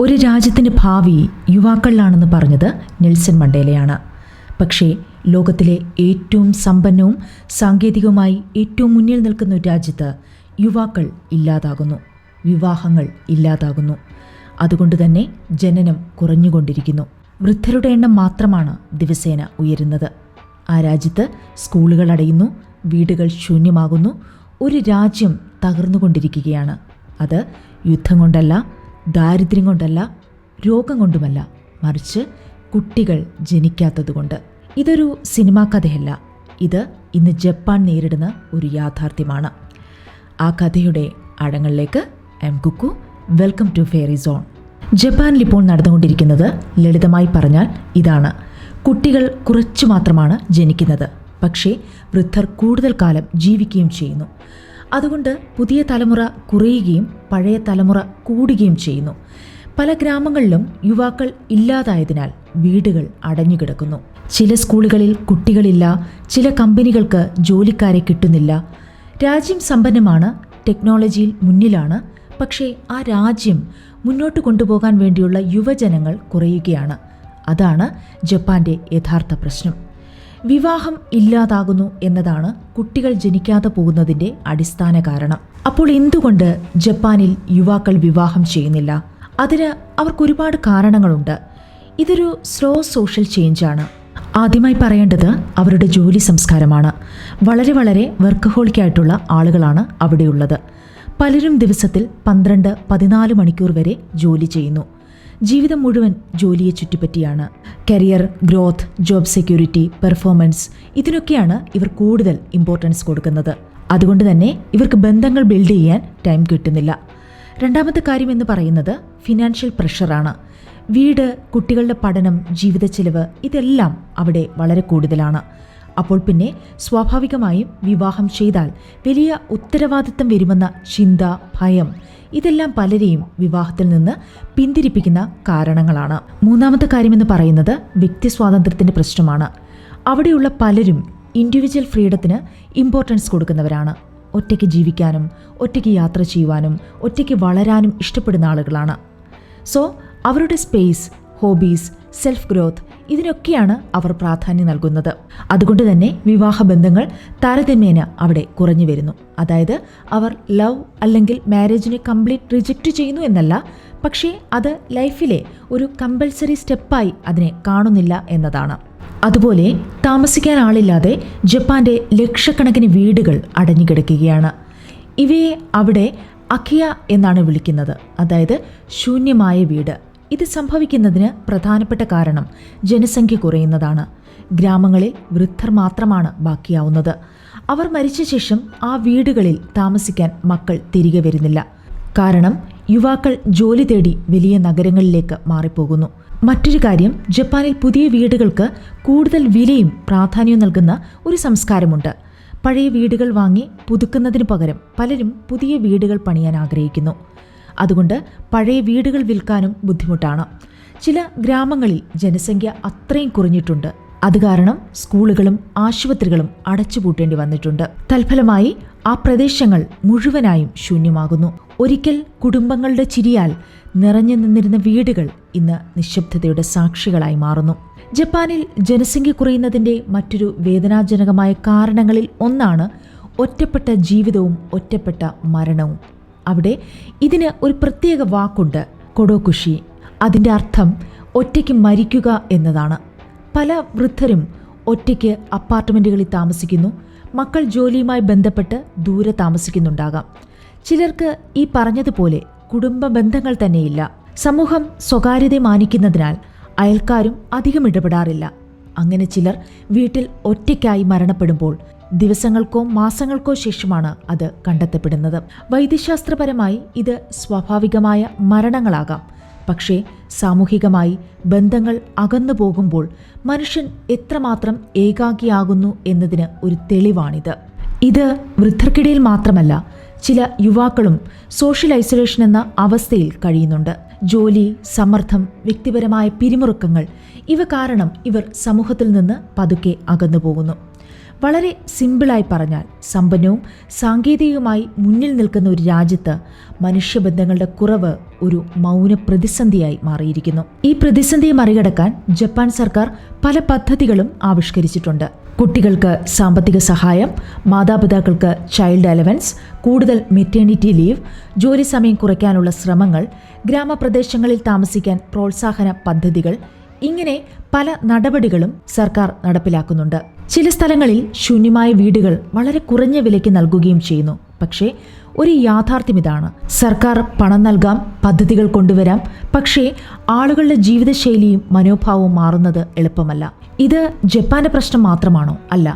ഒരു രാജ്യത്തിൻ്റെ ഭാവി യുവാക്കളിലാണെന്ന് പറഞ്ഞത് നെൽസൺ മണ്ടേലയാണ്. പക്ഷേ ലോകത്തിലെ ഏറ്റവും സമ്പന്നവും സാങ്കേതികവുമായി ഏറ്റവും മുന്നിൽ നിൽക്കുന്ന ഒരു രാജ്യത്ത് യുവാക്കൾ ഇല്ലാതാകുന്നു, വിവാഹങ്ങൾ ഇല്ലാതാകുന്നു. അതുകൊണ്ട് തന്നെ ജനനം കുറഞ്ഞുകൊണ്ടിരിക്കുന്നു. വൃദ്ധരുടെ എണ്ണം മാത്രമാണ് ദിവസേന ഉയരുന്നത്. ആ രാജ്യത്ത് സ്കൂളുകൾ അടയുന്നു, വീടുകൾ ശൂന്യമാകുന്നു. ഒരു രാജ്യം തകർന്നുകൊണ്ടിരിക്കുകയാണ്. അത് യുദ്ധം കൊണ്ടല്ല, ദാരിദ്ര്യം കൊണ്ടല്ല, രോഗം കൊണ്ടുമല്ല, മറിച്ച് കുട്ടികൾ ജനിക്കാത്തതുകൊണ്ട്. ഇതൊരു സിനിമാ കഥയല്ല, ഇത് ഇന്ന് ജപ്പാൻ നേരിടുന്ന ഒരു യാഥാർത്ഥ്യമാണ്. ആ കഥയുടെ ആഴങ്ങളിലേക്ക് എം Kukku. Welcome to fairy zone. ജപ്പാനിൽ ഇപ്പോൾ നടന്നുകൊണ്ടിരിക്കുന്നത് ലളിതമായി പറഞ്ഞാൽ ഇതാണ്: കുട്ടികൾ കുറച്ചു മാത്രമാണ് ജനിക്കുന്നത്, പക്ഷേ വൃദ്ധർ കൂടുതൽ കാലം ജീവിക്കുകയും ചെയ്യുന്നു. അതുകൊണ്ട് പുതിയ തലമുറ കുറയുകയും പഴയ തലമുറ കൂടുകയും ചെയ്യുന്നു. പല ഗ്രാമങ്ങളിലും യുവാക്കൾ ഇല്ലാതായതിനാൽ വീടുകൾ അടഞ്ഞുകിടക്കുന്നു. ചില സ്കൂളുകളിൽ കുട്ടികളില്ല, ചില കമ്പനികൾക്ക് ജോലിക്കാരെ കിട്ടുന്നില്ല. രാജ്യം സമ്പന്നമാണ്, ടെക്നോളജിയിൽ മുന്നിലാണ്, പക്ഷേ ആ രാജ്യം മുന്നോട്ട് കൊണ്ടുപോകാൻ വേണ്ടിയുള്ള യുവജനങ്ങൾ കുറയുകയാണ്. അതാണ് ജപ്പാന്റെ യഥാർത്ഥ പ്രശ്നം. വിവാഹം ഇല്ലാതാകുന്നു എന്നതാണ് കുട്ടികൾ ജനിക്കാതെ പോകുന്നതിൻ്റെ അടിസ്ഥാന കാരണം. അപ്പോൾ എന്തുകൊണ്ട് ജപ്പാനിൽ യുവാക്കൾ വിവാഹം ചെയ്യുന്നില്ല? അതിന് അവർക്കൊരുപാട് കാരണങ്ങളുണ്ട്. ഇതൊരു സ്ലോ സോഷ്യൽ ചേഞ്ചാണ്. ആദ്യമായി പറയേണ്ടത് അവരുടെ ജോലി സംസ്കാരമാണ്. വളരെ വർക്കഹോളിക്കായിട്ടുള്ള ആളുകളാണ് അവിടെയുള്ളത്. പലരും ദിവസത്തിൽ 12-14 മണിക്കൂർ വരെ ജോലി ചെയ്യുന്നു. ജീവിതം മുഴുവൻ ജോലിയെ ചുറ്റിപ്പറ്റിയാണ്. Career growth, job security, performance, ഇതിനൊക്കെയാണ് ഇവർ കൂടുതൽ ഇമ്പോർട്ടൻസ് കൊടുക്കുന്നത്. അതുകൊണ്ട് തന്നെ ഇവർക്ക് ബന്ധങ്ങൾ ബിൽഡ് ചെയ്യാൻ ടൈം കിട്ടുന്നില്ല. രണ്ടാമത്തെ കാര്യം എന്ന് പറയുന്നത് ഫിനാൻഷ്യൽ പ്രഷറാണ്. വീട്, കുട്ടികളുടെ പഠനം, ജീവിത ചെലവ്, ഇതെല്ലാം അവിടെ വളരെ കൂടുതലാണ്. അപ്പോൾ പിന്നെ സ്വാഭാവികമായും വിവാഹം ചെയ്താൽ വലിയ ഉത്തരവാദിത്തം വരുമെന്ന ചിന്ത, ഭയം, ഇതെല്ലാം പലരെയും വിവാഹത്തിൽ നിന്ന് പിന്തിരിപ്പിക്കുന്ന കാരണങ്ങളാണ്. മൂന്നാമത്തെ കാര്യമെന്ന് പറയുന്നത് വ്യക്തി സ്വാതന്ത്ര്യത്തിൻ്റെ പ്രശ്നമാണ്. അവിടെയുള്ള പലരും ഇൻഡിവിജ്വൽ ഫ്രീഡത്തിന് ഇമ്പോർട്ടൻസ് കൊടുക്കുന്നവരാണ്. ഒറ്റയ്ക്ക് ജീവിക്കാനും ഒറ്റയ്ക്ക് യാത്ര ചെയ്യുവാനും ഒറ്റയ്ക്ക് വളരാനും ഇഷ്ടപ്പെടുന്ന ആളുകളാണ്. സോ അവരുടെ സ്പേസ്, ഹോബീസ്, സെൽഫ് ഗ്രോത്ത്, ഇതിനൊക്കെയാണ് അവർ പ്രാധാന്യം നൽകുന്നത്. അതുകൊണ്ട് തന്നെ വിവാഹബന്ധങ്ങൾ താരതമ്യേന അവിടെ കുറഞ്ഞു വരുന്നു. അതായത് അവർ ലവ് അല്ലെങ്കിൽ മാരേജിനെ കംപ്ലീറ്റ് റിജക്റ്റ് ചെയ്യുന്നു എന്നല്ല, പക്ഷേ അത് ലൈഫിലെ ഒരു കമ്പൽസറി സ്റ്റെപ്പായി അതിനെ കാണുന്നില്ല എന്നതാണ്. അതുപോലെ താമസിക്കാൻ ആളില്ലാതെ ജപ്പാന്റെ ലക്ഷക്കണക്കിന് വീടുകൾ അടഞ്ഞുകിടക്കുകയാണ്. ഇവയെ അവിടെ അഖിയ എന്നാണ് വിളിക്കുന്നത്, അതായത് ശൂന്യമായ വീട്. ഇത് സംഭവിക്കുന്നതിന് പ്രധാനപ്പെട്ട കാരണം ജനസംഖ്യ കുറയുന്നതാണ്. ഗ്രാമങ്ങളിൽ വൃദ്ധർ മാത്രമാണ് ബാക്കിയാവുന്നത്. അവർ മരിച്ച ശേഷം ആ വീടുകളിൽ താമസിക്കാൻ മക്കൾ തിരികെ വരുന്നില്ല. കാരണം യുവാക്കൾ ജോലി തേടി വലിയ നഗരങ്ങളിലേക്ക് മാറിപ്പോകുന്നു. മറ്റൊരു കാര്യം, ജപ്പാനിൽ പുതിയ വീടുകൾക്ക് കൂടുതൽ വിലയും പ്രാധാന്യവും നൽകുന്ന ഒരു സംസ്കാരമുണ്ട്. പഴയ വീടുകൾ വാങ്ങി പുതുക്കുന്നതിന് പകരം പലരും പുതിയ വീടുകൾ പണിയാൻ ആഗ്രഹിക്കുന്നു. അതുകൊണ്ട് പഴയ വീടുകൾ വിൽക്കാനും ബുദ്ധിമുട്ടാണ്. ചില ഗ്രാമങ്ങളിൽ ജനസംഖ്യ അത്രയും കുറഞ്ഞിട്ടുണ്ട്. അത് കാരണം സ്കൂളുകളും ആശുപത്രികളും അടച്ചുപൂട്ടേണ്ടി വന്നിട്ടുണ്ട്. തൽഫലമായി ആ പ്രദേശങ്ങൾ മുഴുവനായും ശൂന്യമാകുന്നു. ഒരിക്കൽ കുടുംബങ്ങളുടെ ചിരിയാൽ നിറഞ്ഞു നിന്നിരുന്ന വീടുകൾ ഇന്ന് നിശബ്ദതയുടെ സാക്ഷികളായി മാറുന്നു. ജപ്പാനിൽ ജനസംഖ്യ കുറയുന്നതിൻ്റെ മറ്റൊരു വേദനാജനകമായ കാരണങ്ങളിൽ ഒന്നാണ് ഒറ്റപ്പെട്ട ജീവിതവും ഒറ്റപ്പെട്ട മരണവും. അവിടെ ഇതിന് ഒരു പ്രത്യേക വാക്കുണ്ട്, കൊഡോകുഷി. അതിൻ്റെ അർത്ഥം ഒറ്റയ്ക്ക് മരിക്കുക എന്നതാണ്. പല വൃദ്ധരും ഒറ്റയ്ക്ക് അപ്പാർട്ട്മെൻറ്റുകളിൽ താമസിക്കുന്നു. മക്കൾ ജോലിയുമായി ബന്ധപ്പെട്ട് ദൂരെ താമസിക്കുന്നുണ്ടാകാം. ചിലർക്ക് ഈ പറഞ്ഞതുപോലെ കുടുംബ ബന്ധങ്ങൾ തന്നെയില്ല. സമൂഹം സ്വകാര്യത മാനിക്കുന്നതിനാൽ അയൽക്കാരും അധികം ഇടപെടാറില്ല. അങ്ങനെ ചിലർ വീട്ടിൽ ഒറ്റയ്ക്കായി മരണപ്പെടുമ്പോൾ ദിവസങ്ങൾക്കോ മാസങ്ങൾക്കോ ശേഷമാണ് അത് കണ്ടെത്തപ്പെടുന്നത്. വൈദ്യശാസ്ത്രപരമായി ഇത് സ്വാഭാവികമായ മരണങ്ങളാകാം. പക്ഷേ സാമൂഹികമായി ബന്ധങ്ങൾ അകന്നു പോകുമ്പോൾ മനുഷ്യൻ എത്രമാത്രം ഏകാകിയാകുന്നു എന്നതിന് ഒരു തെളിവാണിത്. ഇത് വൃദ്ധർക്കിടയിൽ മാത്രമല്ല, ചില യുവാക്കളും സോഷ്യൽ ഐസൊലേഷൻ എന്ന അവസ്ഥയിൽ കഴിയുന്നുണ്ട്. ജോലി, സമ്മർദ്ദം, വ്യക്തിപരമായ പിരിമുറുക്കങ്ങൾ, ഇവ കാരണം ഇവർ സമൂഹത്തിൽ നിന്ന് പതുക്കെ അകന്നു പോകുന്നു. വളരെ സിമ്പിളായി പറഞ്ഞാൽ സമ്പന്നവും സാങ്കേതികവുമായി മുന്നിൽ നിൽക്കുന്ന ഒരു രാജ്യത്ത് മനുഷ്യബന്ധങ്ങളുടെ കുറവ് ഒരു മൗന പ്രതിസന്ധിയായി മാറിയിരിക്കുന്നു. ഈ പ്രതിസന്ധിയെ മറികടക്കാൻ ജപ്പാൻ സർക്കാർ പല പദ്ധതികളും ആവിഷ്കരിച്ചിട്ടുണ്ട്. കുട്ടികൾക്ക് സാമ്പത്തിക സഹായം, മാതാപിതാക്കൾക്ക് ചൈൽഡ് അലവൻസ്, കൂടുതൽ മെറ്റേണിറ്റി ലീവ്, ജോലി സമയം കുറയ്ക്കാനുള്ള ശ്രമങ്ങൾ, ഗ്രാമപ്രദേശങ്ങളിൽ താമസിക്കാൻ പ്രോത്സാഹന പദ്ധതികൾ, ഇങ്ങനെ പല നടപടികളും സർക്കാർ നടപ്പിലാക്കുന്നുണ്ട്. ചില സ്ഥലങ്ങളിൽ ശൂന്യമായ വീടുകൾ വളരെ കുറഞ്ഞ വിലയ്ക്ക് നൽകുകയും ചെയ്യുന്നു. പക്ഷേ ഒരു യാഥാർത്ഥ്യം ഇതാണ്: സർക്കാർ പണം നൽകാം, പദ്ധതികൾ കൊണ്ടുവരാം, പക്ഷേ ആളുകളുടെ ജീവിതശൈലിയും മനോഭാവവും മാറുന്നത് എളുപ്പമല്ല. ഇത് ജപ്പാന്റെ പ്രശ്നം മാത്രമാണോ? അല്ല.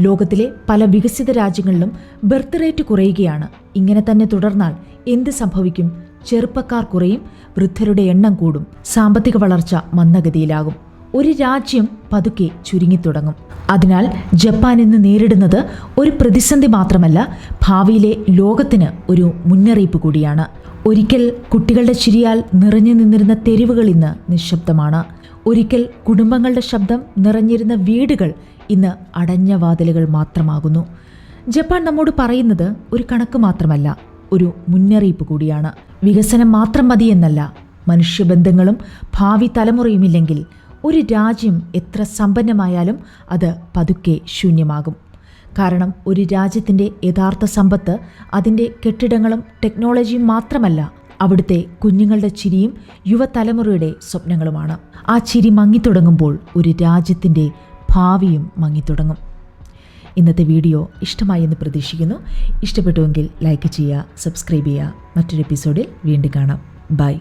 ലോകത്തിലെ പല വികസിത രാജ്യങ്ങളിലും ബർത്ത് റേറ്റ് കുറയുകയാണ്. ഇങ്ങനെ തന്നെ തുടർന്നാൽ എന്ത് സംഭവിക്കും? ചെറുപ്പക്കാർ കുറയും, വൃദ്ധരുടെ എണ്ണം കൂടും, സാമ്പത്തിക വളർച്ച മന്ദഗതിയിലാകും, ഒരു രാജ്യം പതുക്കെ ചുരുങ്ങിത്തുടങ്ങും. അതിനാൽ ജപ്പാൻ ഇന്ന് നേരിടുന്നത് ഒരു പ്രതിസന്ധി മാത്രമല്ല, ഭാവിയിലെ ലോകത്തിന് ഒരു മുന്നറിയിപ്പ് കൂടിയാണ്. ഒരിക്കൽ കുട്ടികളുടെ ചിരിയാൽ നിറഞ്ഞു നിന്നിരുന്ന തെരുവുകൾ ഇന്ന് നിശബ്ദമാണ്. ഒരിക്കൽ കുടുംബങ്ങളുടെ ശബ്ദം നിറഞ്ഞിരുന്ന വീടുകൾ ഇന്ന് അടഞ്ഞ വാതിലുകൾ മാത്രമാകുന്നു. ജപ്പാൻ നമ്മോട് പറയുന്നത് ഒരു കണക്ക് മാത്രമല്ല, ഒരു മുന്നറിയിപ്പ് കൂടിയാണ്. വികസനം മാത്രം മതിയെന്നല്ല, മനുഷ്യബന്ധങ്ങളും ഭാവി തലമുറയുമില്ലെങ്കിൽ ഒരു രാജ്യം എത്ര സമ്പന്നമായാലും അത് പതുക്കെ ശൂന്യമാകും. കാരണം ഒരു രാജ്യത്തിൻ്റെ യഥാർത്ഥ സമ്പത്ത് അതിൻ്റെ കെട്ടിടങ്ങളും ടെക്നോളജിയും മാത്രമല്ല, അവിടുത്തെ കുഞ്ഞുങ്ങളുടെ ചിരിയും യുവതലമുറയുടെ സ്വപ്നങ്ങളുമാണ്. ആ ചിരി മങ്ങിത്തുടങ്ങുമ്പോൾ ഒരു രാജ്യത്തിൻ്റെ ഭാവിയും മങ്ങിത്തുടങ്ങും. ഇന്നത്തെ വീഡിയോ ഇഷ്ടമായി എന്ന് പ്രതീക്ഷിക്കുന്നു. ഇഷ്ടപ്പെട്ടുവെങ്കിൽ ലൈക്ക് ചെയ്യുക, സബ്സ്ക്രൈബ് ചെയ്യുക. മറ്റൊരു എപ്പിസോഡിൽ വീണ്ടും കാണാം. ബൈ.